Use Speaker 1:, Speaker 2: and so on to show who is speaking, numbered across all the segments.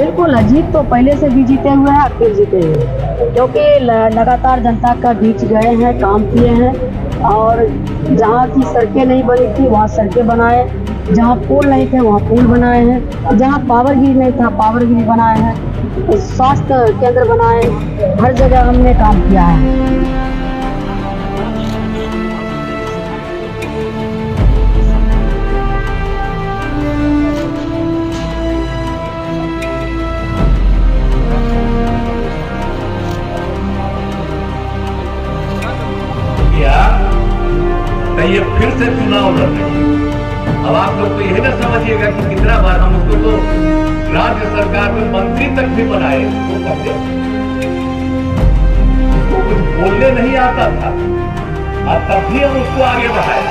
Speaker 1: बिल्कुल, जीत तो पहले से भी जीते हुए हैं, फिर जीते हैं, क्योंकि लगातार जनता का बीच गए हैं, काम किए हैं और जहाँ की सड़कें नहीं बनी थी वहाँ सड़कें बनाए, जहाँ पुल नहीं थे वहाँ पुल बनाए हैं, जहाँ पावर ग्रिड नहीं था पावर ग्रिड बनाए हैं, स्वास्थ्य केंद्र बनाए, हर जगह हमने काम किया है।
Speaker 2: ये फिर से चुनाव लड़ रहे हैं। अब आप लोग तो यही ना समझिएगा कि कितना बार हम उसको तो राज्य सरकार में मंत्री तक भी बनाए, वो कहते उसको कुछ बोलने नहीं आता था और तब भी हम उसको आगे बढ़ाए।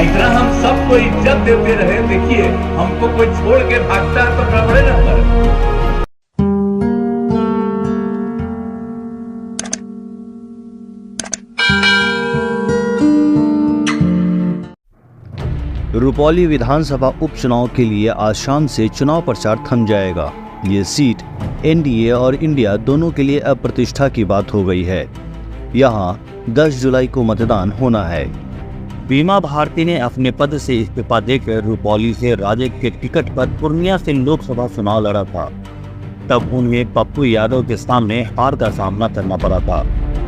Speaker 2: इतना हम सबको इज्जत देते रहे, देखिए हमको कोई छोड़ के भागता है तो गड़बड़े न करे।
Speaker 3: रुपौली विधानसभा उपचुनाव के लिए आज शाम से चुनाव प्रचार थम जाएगा। ये सीट एनडीए और इंडिया दोनों के लिए अब प्रतिष्ठा की बात हो गई है। यहाँ 10 जुलाई को मतदान होना है। बीमा भारती ने अपने पद से इस्तीफा देकर रुपौली से राजद के टिकट पर पूर्णिया से लोकसभा चुनाव लड़ा था। तब उन्हें पप्पू यादव के सामने हार का सामना करना पड़ा था।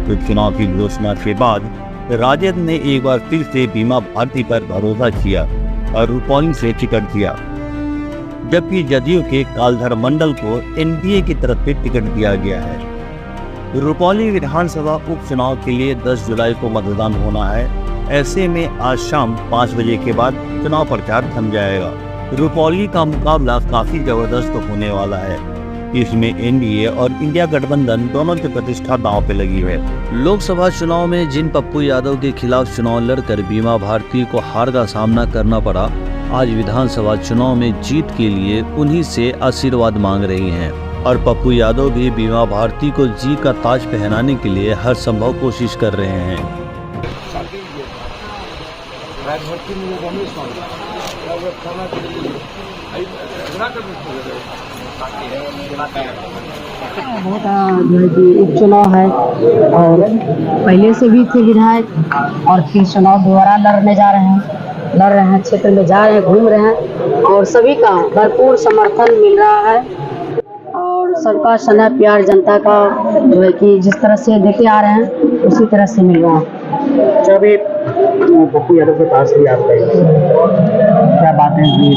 Speaker 3: उपचुनाव की घोषणा के बाद राजद ने एक बार फिर से बीमा भारती पर भरोसा किया और रुपौली से टिकट दिया, जबकि जदयू के कालधर मंडल को एनडीए की तरफ से टिकट दिया गया है। रुपौली विधानसभा उपचुनाव के लिए 10 जुलाई को मतदान होना है। ऐसे में आज शाम 5 बजे के बाद चुनाव प्रचार थम जाएगा। रुपौली का मुकाबला काफी जबरदस्त होने वाला है। इसमें एनडीए और इंडिया गठबंधन दोनों की प्रतिष्ठा दांव पे लगी है। लोकसभा चुनाव में जिन पप्पू यादव के खिलाफ चुनाव लड़कर बीमा भारती को हार का सामना करना पड़ा, आज विधानसभा चुनाव में जीत के लिए उन्हीं से आशीर्वाद मांग रही हैं और पप्पू यादव भी बीमा भारती को जीत का ताज पहनाने के लिए हर संभव कोशिश कर रहे हैं।
Speaker 1: बहुत जो है कि उपचुनाव है और पहले से भी थे विधायक और फिर चुनाव दोबारा लड़ रहे हैं, क्षेत्र में जा रहे हैं, घूम रहे हैं और सभी का भरपूर समर्थन मिल रहा है और सबका स्नेह प्यार जनता का जो है कि जिस तरह से देते आ रहे हैं उसी तरह से मिल रहा है।
Speaker 4: जब पप्पू यादव के पास भी आप गए, क्या बात है जी?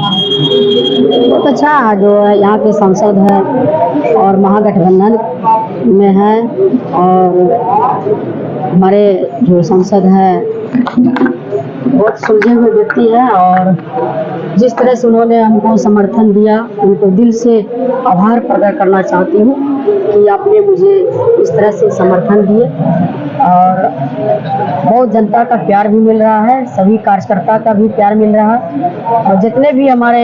Speaker 1: बहुत अच्छा है, जो है यहाँ के सांसद है और महागठबंधन में है और हमारे जो सांसद है बहुत सुलझे हुए व्यक्ति है और जिस तरह से उन्होंने हमको समर्थन दिया उनको दिल से आभार प्रकट करना चाहती हूँ कि आपने मुझे इस तरह से समर्थन दिए और बहुत जनता का प्यार भी मिल रहा है, सभी कार्यकर्ता का भी प्यार मिल रहा है और जितने भी हमारे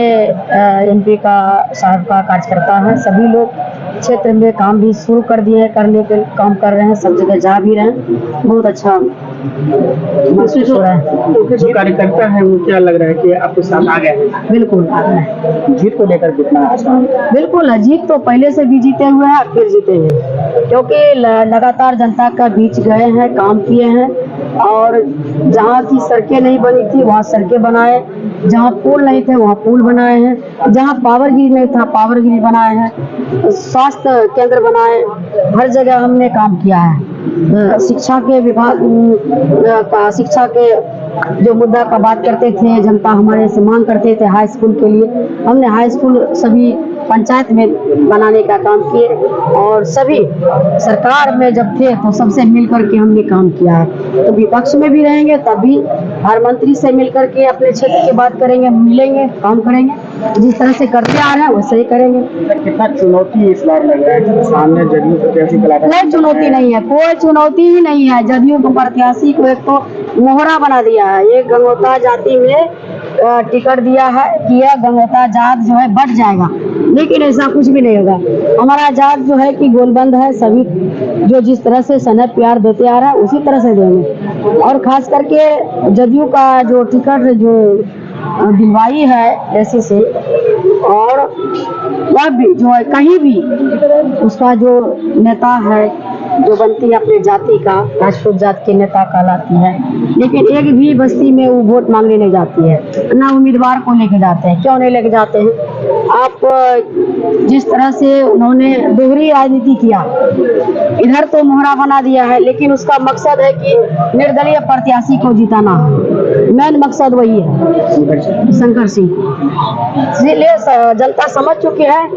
Speaker 1: एमपी का साहब का कार्यकर्ता है सभी लोग क्षेत्र में काम भी शुरू कर दिए, करने के काम कर रहे हैं, सब जगह जा भी रहे हैं। बहुत अच्छा महसूस हो रहा है।
Speaker 4: जो कार्यकर्ता है वो क्या लग रहा है कि आपके साथ आ गए?
Speaker 1: बिल्कुल आ गए हैं।
Speaker 4: जीत को लेकर कितना अच्छा?
Speaker 1: बिल्कुल, जीत तो पहले से भी जीते हुए हैं, फिर जीते हैं, क्योंकि लगातार जनता का बीच गए हैं, काम किए हैं और जहाँ की सड़कें नहीं बनी थी वहाँ सड़कें बनाए, जहाँ पुल नहीं थे वहाँ पुल बनाए हैं, जहाँ पावर ग्रिड नहीं था पावर ग्रिड बनाए हैं, स्वास्थ्य केंद्र बनाए, हर जगह हमने काम किया है। शिक्षा के विभाग का शिक्षा के जो मुद्दा का बात करते थे जनता हमारे से मांग करते थे हाई स्कूल के लिए, हमने हाई स्कूल सभी पंचायत में बनाने का काम किए और सभी सरकार में जब थे तो सबसे मिल करके हमने काम किया है। तो विपक्ष में भी रहेंगे तब भी हर मंत्री से मिल करके अपने क्षेत्र की बात करेंगे, मिलेंगे, काम करेंगे, जिस तरह से करते आ रहे हैं वैसे ही करेंगे।
Speaker 4: कितना चुनौती इस बार लग रहा है सामने जदयू प्रत्याशी?
Speaker 1: कोई चुनौती नहीं है, कोई चुनौती ही नहीं है। जदयू को प्रत्याशी को एक तो मोहरा बना दिया है, एक गंगोता जाति में टिकट दिया है कि यह गंगोता जात जो है बढ़ जाएगा, लेकिन ऐसा कुछ भी नहीं होगा। हमारा जात जो है कि गोलबंद है, सभी जो जिस तरह से स्नेह प्यार देते आ रहा है उसी तरह से देंगे और खास करके जदयू का जो टिकट जो दिलवाई है ऐसे से और वह भी जो है कहीं भी उसका जो नेता है, जो बनती है अपने जाति का, राजपूत जात के नेता कहलाती है, लेकिन एक भी बस्ती में वो वोट मांगने नहीं जाती है, ना उम्मीदवार को लेके जाते हैं। क्यों नहीं लेके जाते हैं? आप जिस तरह से उन्होंने दोहरी राजनीति किया, इधर तो मोहरा बना दिया है, लेकिन उसका मकसद है कि निर्दलीय प्रत्याशी को जिताना, मेन मकसद वही है, शंकर सिंह। इसलिए जनता समझ चुकी है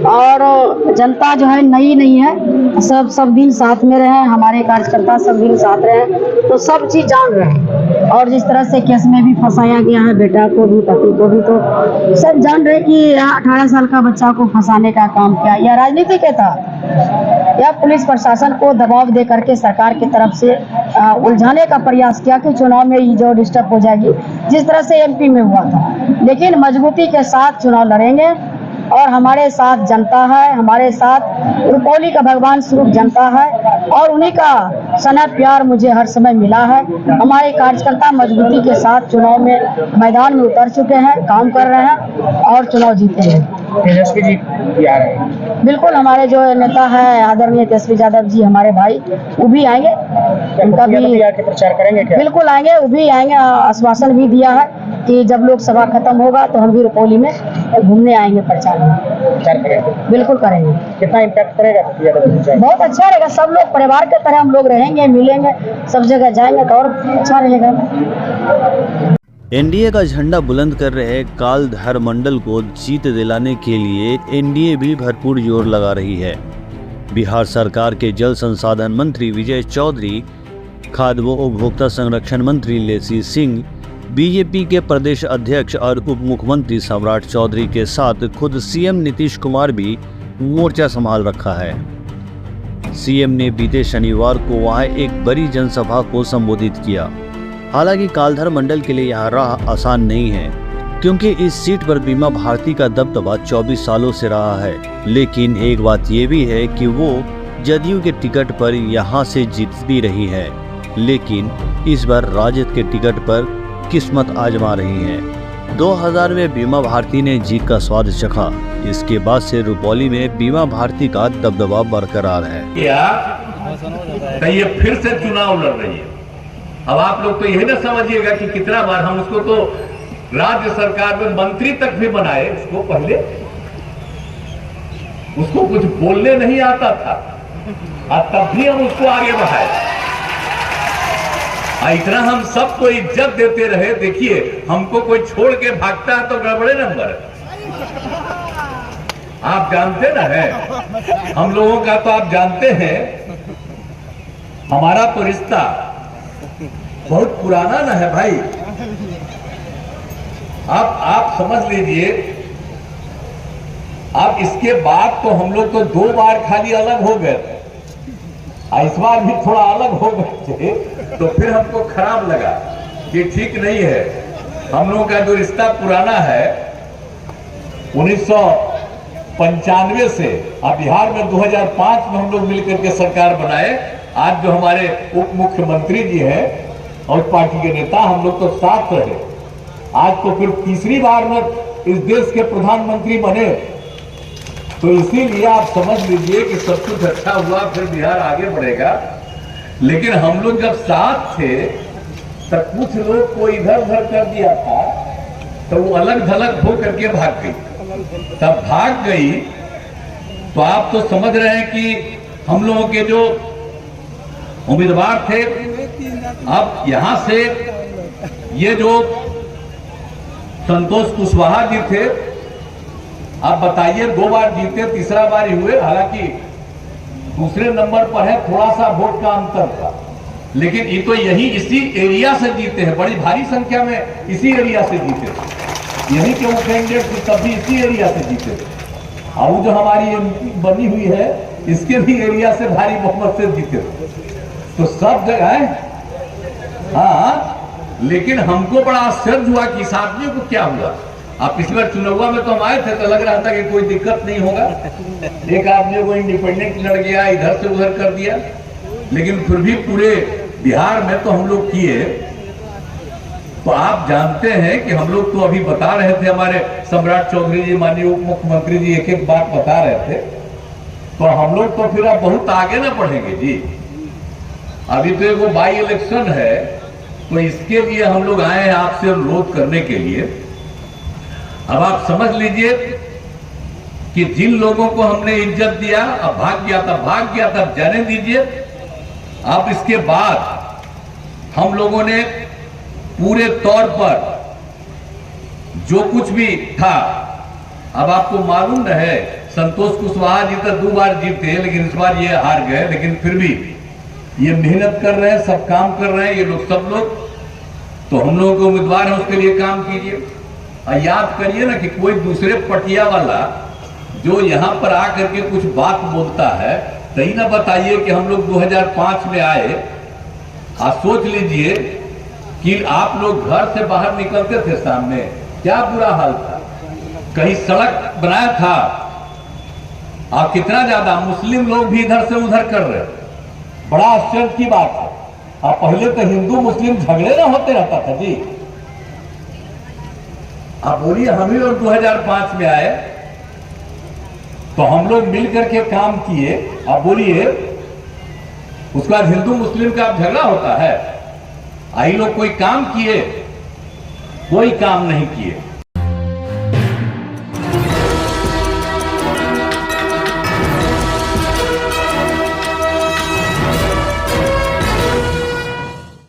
Speaker 1: और जनता जो है नई नहीं है, सब दिन साथ में रहे, हमारे कार्यकर्ता सब दिन साथ रहे, तो सब चीज जान रहे हैं। और जिस तरह से केस में भी फंसाया गया है, बेटा को भी पति को भी, तो सब जान रहे कि 18 साल का बच्चा को फंसाने का काम किया, यह राजनीति के था, या पुलिस प्रशासन को दबाव दे करके सरकार की तरफ से उलझाने का प्रयास किया कि चुनाव में ये जो डिस्टर्ब हो जाएगी, जिस तरह से एमपी में हुआ था। लेकिन मजबूती के साथ चुनाव लड़ेंगे और हमारे साथ जनता है, हमारे साथ रुपौली का भगवान स्वरूप जनता है और उन्हीं का सना प्यार मुझे हर समय मिला है। हमारे कार्यकर्ता मजबूती के साथ चुनाव में मैदान में उतर चुके हैं, काम कर रहे हैं और चुनाव जीते हैं।
Speaker 4: तेजस्वी जी भी आ रहे हैं।
Speaker 1: बिल्कुल, हमारे जो नेता है आदरणीय तेजस्वी यादव जी, हमारे भाई, वो भी आएंगे, उनका भी
Speaker 4: आके प्रचार करेंगे क्या?
Speaker 1: बिल्कुल आएंगे, वो भी आएंगे। आश्वासन भी दिया है कि जब लोकसभा खत्म होगा तो हम भी रुपौली में घूमने आएंगे, प्रचार में
Speaker 4: करेंगे।
Speaker 1: बिल्कुल करेंगे।
Speaker 4: कितना इम्पैक्ट करेगा प्रचार?
Speaker 1: बहुत अच्छा रहेगा, सब लोग परिवार के तरह हम लोग रहेंगे, मिलेंगे, सब जगह जाएंगे तो और अच्छा रहेगा।
Speaker 3: एनडीए का झंडा बुलंद कर रहे कालधर मंडल को जीत दिलाने के लिए एनडीए भी भरपूर जोर लगा रही है। बिहार सरकार के जल संसाधन मंत्री विजय चौधरी, खाद्य व उपभोक्ता संरक्षण मंत्री लेसी सिंह, बीजेपी के प्रदेश अध्यक्ष और उप मुख्यमंत्री सम्राट चौधरी के साथ खुद सीएम नीतीश कुमार भी मोर्चा संभाल रखा है। सीएम ने बीते शनिवार को वहां एक बड़ी जनसभा को संबोधित किया। हालांकि कालधर मंडल के लिए यह राह आसान नहीं है, क्योंकि इस सीट पर बीमा भारती का दबदबा 24 सालों से रहा है। लेकिन एक बात ये भी है कि वो जदयू के टिकट पर यहाँ से जीतती रही है, लेकिन इस बार राजद के टिकट पर किस्मत आजमा रही है। 2000 में बीमा भारती ने जीत का स्वाद चखा, इसके बाद से रुपौली में बीमा भारती का दबदबा बरकरार है।
Speaker 2: ये फिर से चुनाव लड़ रही है। अब आप लोग तो यही ना समझिएगा कि कितना बार हम उसको तो राज्य सरकार में मंत्री तक भी बनाए, उसको पहले उसको कुछ बोलने नहीं आता था और तब भी हम उसको आगे बढ़ाए। इतना हम सबको इज्जत देते रहे। देखिए, हमको कोई छोड़ के भागता है तो गड़बड़े नंबर आप जानते ना है, हम लोगों का तो आप जानते हैं, हमारा तो रिश्ता बहुत पुराना ना है भाई। आप समझ लीजिए, अब इसके बाद तो हम लोग तो 2 बार खाली अलग हो गए थे, इस बार भी थोड़ा अलग हो गए थे, तो फिर हमको खराब लगा कि ठीक नहीं है। हम लोगों का जो रिश्ता पुराना है 1995 से, अब बिहार में 2005 में हम लोग मिलकर के सरकार बनाए। आज जो हमारे उप मुख्यमंत्री जी हैं और पार्टी के नेता, हम लोग तो साथ रहे। आज तो फिर तीसरी बार में इस देश के प्रधानमंत्री बने, तो इसीलिए आप समझ लीजिए कि सब कुछ अच्छा हुआ, फिर बिहार आगे बढ़ेगा। लेकिन हम लोग जब साथ थे तब कुछ लोग को इधर उधर कर दिया था, तो वो अलग थलग हो करके भाग गई। तब भाग गई तो आप तो समझ रहे हैं कि हम लोगों के जो उम्मीदवार थे, अब यहां से ये जो संतोष कुशवाहा जी थे, आप बताइए 2 बार जीते, तीसरा बार ही हुए। हालांकि दूसरे नंबर पर है, थोड़ा सा वोट का अंतर था, लेकिन ये तो इसी एरिया से जीते हैं, बड़ी भारी संख्या में इसी एरिया से जीते थे। यही के वो कैंडिडेट थे, तब भी इसी एरिया से जीते थे। और जो हमारी एमपी बनी हुई है, इसके भी एरिया से भारी बहुमत से जीते थे। तो सब जगह हाँ, लेकिन हमको बड़ा आश्चर्य हुआ कि इस आदमी को क्या हुआ। आप पिछली बार चुनाव में तो हम आए थे, तो लग रहा था कि कोई दिक्कत नहीं होगा। एक आदमी को इंडिपेंडेंट लड़ गया, इधर से उधर कर दिया, लेकिन फिर भी पूरे बिहार में तो हम लोग किए तो आप जानते हैं कि हम लोग तो अभी बता रहे थे, हमारे सम्राट चौधरी जी माननीय उप मुख्यमंत्री जी एक एक बात बता रहे थे, तो हम लोग तो फिर अब बहुत आगे ना बढ़ेंगे जी। अभी तो एक बाई इलेक्शन है, तो इसके लिए हम लोग आए हैं आपसे अनुरोध करने के लिए। अब आप समझ लीजिए कि जिन लोगों को हमने इज्जत दिया, अब भाग गया था, जाने दीजिए। अब इसके बाद हम लोगों ने पूरे तौर पर जो कुछ भी था, अब आपको मालूम है संतोष कुशवाहा जी तो 2 बार जीते, लेकिन इस बार ये हार गए, लेकिन फिर भी ये मेहनत कर रहे हैं, सब काम कर रहे हैं ये लोग, सब लोग। तो हम लोगों के उम्मीदवार हैं, उसके लिए काम कीजिए। और याद करिए ना कि कोई दूसरे पटिया वाला जो यहां पर आकर के कुछ बात बोलता है, तो ही ना बताइए कि हम लोग 2005 में आए। आज सोच लीजिए कि आप लोग घर से बाहर निकलते थे, सामने क्या बुरा हाल था, कहीं सड़क बनाया था, और कितना ज्यादा मुस्लिम लोग भी इधर से उधर कर रहे, बड़ा आश्चर्य की बात है। और पहले तो हिंदू मुस्लिम झगड़े ना होते रहता था जी। आप बोलिए, हम ही लोग 2005 में आए तो हम लोग मिलकर के काम किए। आप बोलिए, उसके बाद हिंदू मुस्लिम का झगड़ा होता है? आई लोग कोई काम किए? कोई काम नहीं किए।